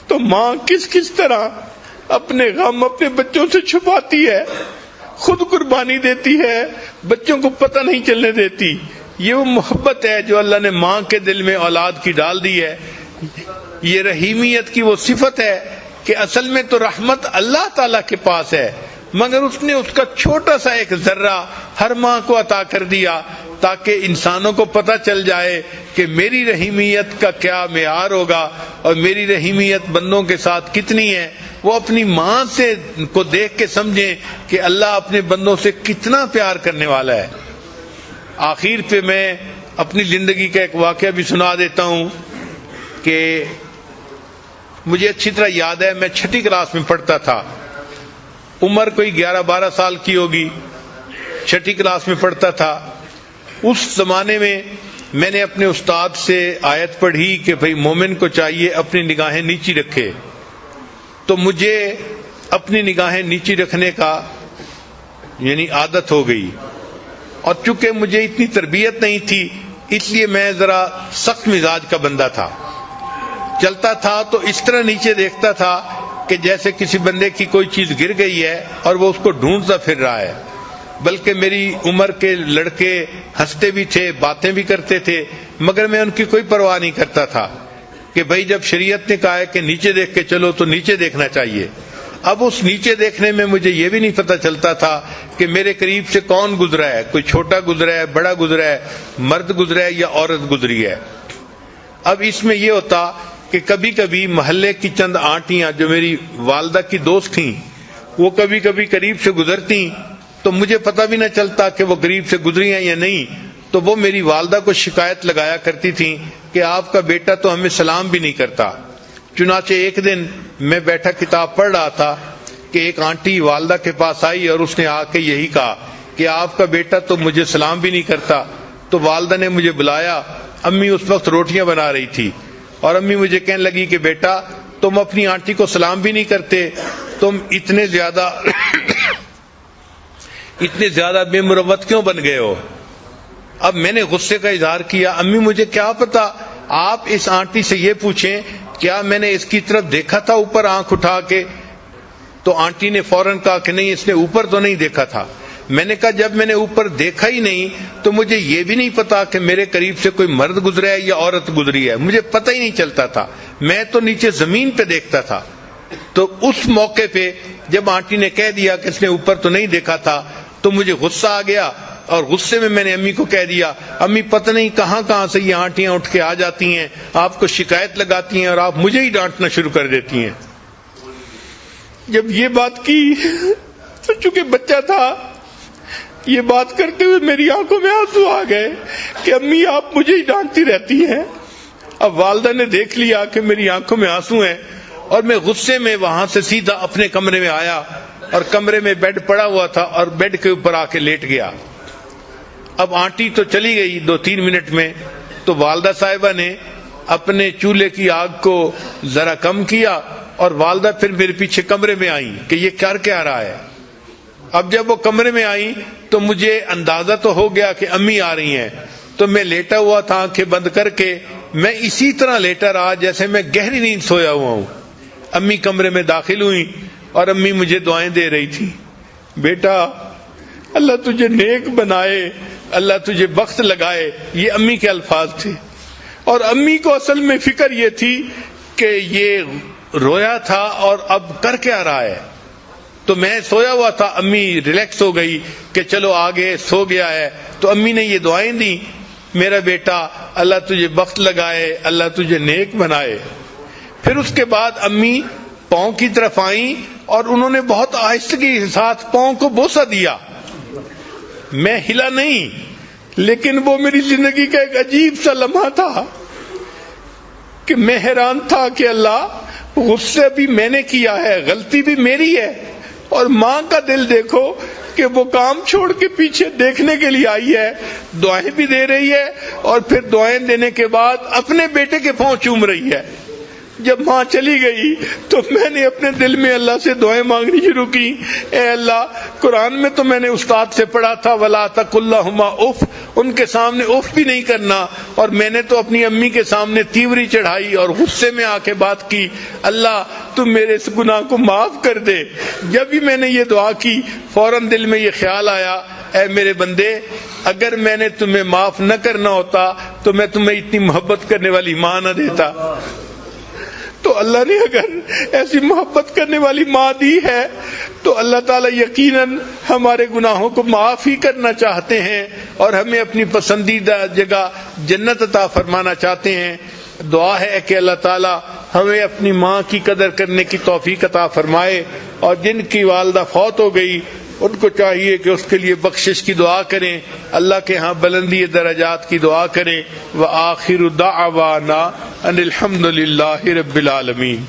تو ماں کس کس طرح اپنے غم اپنے بچوں سے چھپاتی ہے، خود قربانی دیتی ہے، بچوں کو پتہ نہیں چلنے دیتی. یہ وہ محبت ہے جو اللہ نے ماں کے دل میں اولاد کی ڈال دی ہے. یہ رحیمیت کی وہ صفت ہے کہ اصل میں تو رحمت اللہ تعالیٰ کے پاس ہے، مگر اس نے اس کا چھوٹا سا ایک ذرہ ہر ماں کو عطا کر دیا تاکہ انسانوں کو پتہ چل جائے کہ میری رحیمیت کا کیا معیار ہوگا اور میری رحیمیت بندوں کے ساتھ کتنی ہے. وہ اپنی ماں سے کو دیکھ کے سمجھیں کہ اللہ اپنے بندوں سے کتنا پیار کرنے والا ہے. آخر پہ میں اپنی زندگی کا ایک واقعہ بھی سنا دیتا ہوں کہ مجھے اچھی طرح یاد ہے، میں 6ٹھی کلاس میں پڑھتا تھا، عمر کوئی 11-12 سال کی ہوگی، 6ٹھی کلاس میں پڑھتا تھا. اس زمانے میں میں نے اپنے استاد سے آیت پڑھی کہ بھئی مومن کو چاہیے اپنی نگاہیں نیچی رکھے. تو مجھے اپنی نگاہیں نیچی رکھنے کا یعنی عادت ہو گئی، اور چونکہ مجھے اتنی تربیت نہیں تھی اس لیے میں ذرا سخت مزاج کا بندہ تھا. چلتا تھا تو اس طرح نیچے دیکھتا تھا کہ جیسے کسی بندے کی کوئی چیز گر گئی ہے اور وہ اس کو ڈھونڈتا پھر رہا ہے. بلکہ میری عمر کے لڑکے ہنستے بھی تھے، باتیں بھی کرتے تھے، مگر میں ان کی کوئی پرواہ نہیں کرتا تھا کہ بھائی جب شریعت نے کہا ہے کہ نیچے دیکھ کے چلو تو نیچے دیکھنا چاہیے. اب اس نیچے دیکھنے میں مجھے یہ بھی نہیں پتہ چلتا تھا کہ میرے قریب سے کون گزرا ہے، کوئی چھوٹا گزرا ہے، بڑا گزرا ہے، مرد گزرا ہے یا عورت گزری ہے. اب اس میں یہ ہوتا کہ کبھی کبھی محلے کی چند آنٹیاں جو میری والدہ کی دوست تھیں وہ کبھی کبھی قریب سے گزرتی تو مجھے پتہ بھی نہ چلتا کہ وہ قریب سے گزری ہیں یا نہیں. تو وہ میری والدہ کو شکایت لگایا کرتی تھیں کہ آپ کا بیٹا تو ہمیں سلام بھی نہیں کرتا. چنانچہ ایک دن میں بیٹھا کتاب پڑھ رہا تھا کہ ایک آنٹی والدہ کے پاس آئی اور اس نے آ کے یہی کہا کہ آپ کا بیٹا تو مجھے سلام بھی نہیں کرتا. تو والدہ نے مجھے بلایا. امی اس وقت روٹیاں بنا رہی تھی اور امی مجھے کہنے لگی کہ بیٹا تم اپنی آنٹی کو سلام بھی نہیں کرتے، تم اتنے زیادہ بے مروت کیوں بن گئے ہو؟ اب میں نے غصے کا اظہار کیا، امی مجھے کیا پتا، آپ اس آنٹی سے یہ پوچھیں کیا میں نے اس کی طرف دیکھا تھا اوپر آنکھ اٹھا کے؟ تو آنٹی نے فوراً کہا کہ نہیں، اس نے اوپر تو نہیں دیکھا تھا. میں نے کہا جب میں نے اوپر دیکھا ہی نہیں تو مجھے یہ بھی نہیں پتا کہ میرے قریب سے کوئی مرد گزرا ہے یا عورت گزری ہے، مجھے پتہ ہی نہیں چلتا تھا، میں تو نیچے زمین پہ دیکھتا تھا. تو اس موقع پہ جب آنٹی نے کہہ دیا کہ اس نے اوپر تو نہیں دیکھا تھا تو مجھے غصہ آ گیا، اور غصے میں نے امی کو کہہ دیا امی پتہ نہیں کہاں کہاں سے یہ آنٹیاں اٹھ کے آ جاتی ہیں، آپ کو شکایت لگاتی ہیں اور آپ مجھے ہی ڈانٹنا شروع کر دیتی ہیں. جب یہ بات کی تو چونکہ بچہ تھا، یہ بات کرتے ہوئے میری آنکھوں میں آنسو آ گئے کہ امی آپ مجھے ہی ڈانٹتی رہتی ہیں. اب والدہ نے دیکھ لیا کہ میری آنکھوں میں آنسو ہیں اور میں غصے میں وہاں سے سیدھا اپنے کمرے میں آیا اور کمرے میں بیڈ پڑا ہوا تھا اور بیڈ کے اوپر آ کے لیٹ گیا. اب آنٹی تو چلی گئی 2-3 منٹ میں، تو والدہ صاحبہ نے اپنے چولہے کی آگ کو ذرا کم کیا اور والدہ پھر میرے پیچھے کمرے میں آئی کہ یہ کیا کہہ رہا ہے. اب جب وہ کمرے میں آئی تو مجھے اندازہ تو ہو گیا کہ امی آ رہی ہیں، تو میں لیٹا ہوا تھا آنکھیں بند کر کے، میں اسی طرح لیٹا رہا جیسے میں گہری نیند سویا ہوا ہوں. امی کمرے میں داخل ہوئی اور امی مجھے دعائیں دے رہی تھی، بیٹا اللہ تجھے نیک بنائے، اللہ تجھے بخت لگائے، یہ امی کے الفاظ تھے. اور امی کو اصل میں فکر یہ تھی کہ یہ رویا تھا اور اب کر کیا رہا ہے. تو میں سویا ہوا تھا، امی ریلیکس ہو گئی کہ چلو آگے سو گیا ہے، تو امی نے یہ دعائیں دی، میرا بیٹا اللہ تجھے بخت لگائے، اللہ تجھے نیک بنائے. پھر اس کے بعد امی پاؤں کی طرف آئیں اور انہوں نے بہت آہستگی کے ساتھ پاؤں کو بوسہ دیا. میں ہلا نہیں، لیکن وہ میری زندگی کا ایک عجیب سا لمحہ تھا کہ میں حیران تھا کہ اللہ غصہ بھی میں نے کیا ہے، غلطی بھی میری ہے، اور ماں کا دل دیکھو کہ وہ کام چھوڑ کے پیچھے دیکھنے کے لیے آئی ہے، دعائیں بھی دے رہی ہے اور پھر دعائیں دینے کے بعد اپنے بیٹے کے پاؤں چوم رہی ہے. جب ماں چلی گئی تو میں نے اپنے دل میں اللہ سے دعائیں مانگنی شروع کی، اے اللہ قرآن میں تو میں نے استاد سے پڑھا تھا وَلَا تَقُل لَّهُمَا اُف، ان کے سامنے اف بھی نہیں کرنا، اور میں نے تو اپنی امی کے سامنے تیوری چڑھائی اور غصے میں آ کے بات کی، اللہ تم میرے اس گناہ کو معاف کر دے۔ جب بھی میں نے یہ دعا کی فوراً دل میں یہ خیال آیا، اے میرے بندے اگر میں نے تمہیں معاف نہ کرنا ہوتا تو میں تمہیں اتنی محبت کرنے والی ماں نہ دیتا۔ تو اللہ نے اگر ایسی محبت کرنے والی ماں دی ہے تو اللہ تعالیٰ یقیناً ہمارے گناہوں کو معاف ہی کرنا چاہتے ہیں اور ہمیں اپنی پسندیدہ جگہ جنت عطا فرمانا چاہتے ہیں۔ دعا ہے کہ اللہ تعالیٰ ہمیں اپنی ماں کی قدر کرنے کی توفیق عطا فرمائے، اور جن کی والدہ فوت ہو گئی ان کو چاہیے کہ اس کے لیے بخشش کی دعا کریں، اللہ کے ہاں بلندی درجات کی دعا کریں۔ وآخر دعوانا ان الحمد للہ رب العالمین۔